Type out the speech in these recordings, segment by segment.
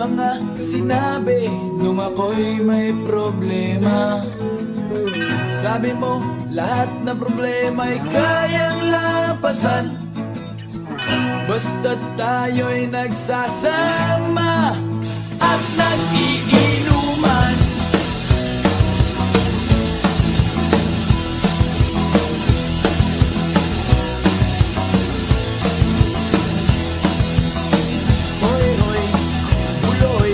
mga sinabi nung ako'y may problema. Sabi mo, lahat na problema'y kayang lampasan basta't tayo'y nagsasama at nag-iinuman. Hoy, hoy, buloy,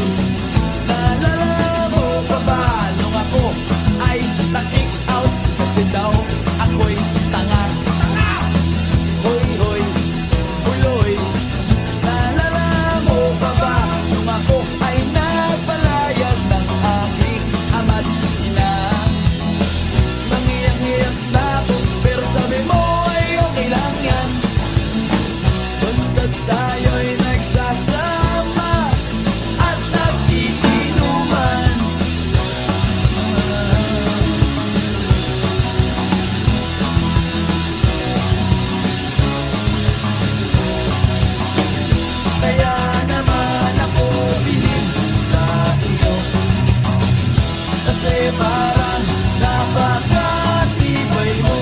naalala mo pa ba nung ako ay na-kick out kasi daw ako'y tanga? Hoy, hoy, buloy, naalala mo pa ba nung ako ay nagpalayas ng aking ama't ina? Nangiyak-ngiyak na ako pero sabi mo ay okay lang yan basta't tayo'y nagsasama at nag-iinuman. Kaya naman ako bilib sa iyo kasi parang napakatibay mo.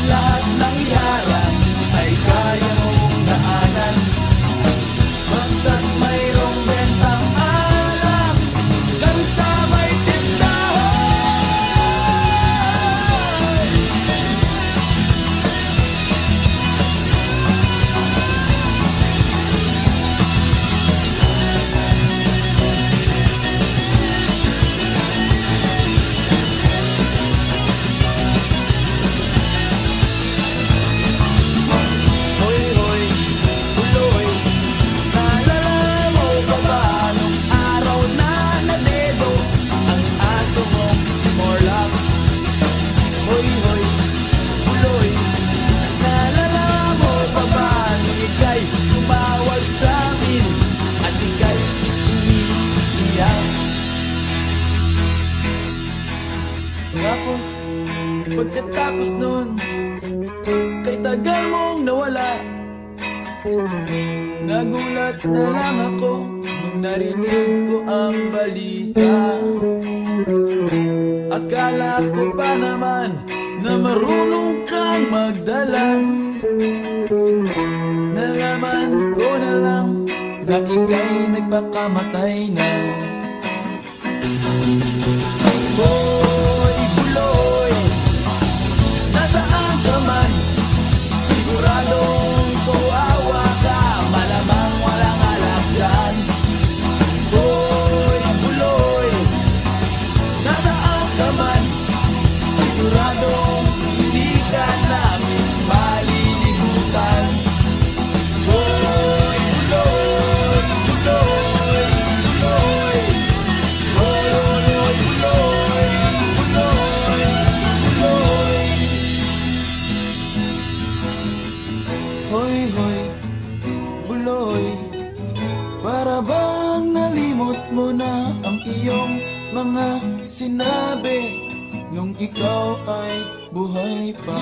Lahat ng iharap ay kaya mong daanan basta't mayroong bentang alak dyan sa may tindahan. Hoy, hoy, buloy, naalala mo pa ba nung araw na nadedo ang aso mong si Morlock? Hoy, hoy, buloy, naalala mo pa ba nung ika'y tumawag sa amin at ika'y umiiyak? Tapos, pagkatapos nun, kay tagal mong nawala, nagulat na lang ako nung narinig ko ang balita. Akala ko pa naman na marunong kang magdala. Nalaman ko na lang na ika'y nagpakamatay na. Hoy, buloy, nasaan ka man? Siguradong kawawa ka, malamang walang alak dyan. Hoy, buloy, nasaan ka man? Siguradong hindi ka namin malilimutan. Hoy, buloy, buloy, buloy, hoy, hoy, buloy, buloy, buloy. Hoy, hoy, buloy, para bang nalimot mo na ang iyong mga sinabi nung ikaw ay buhay pa?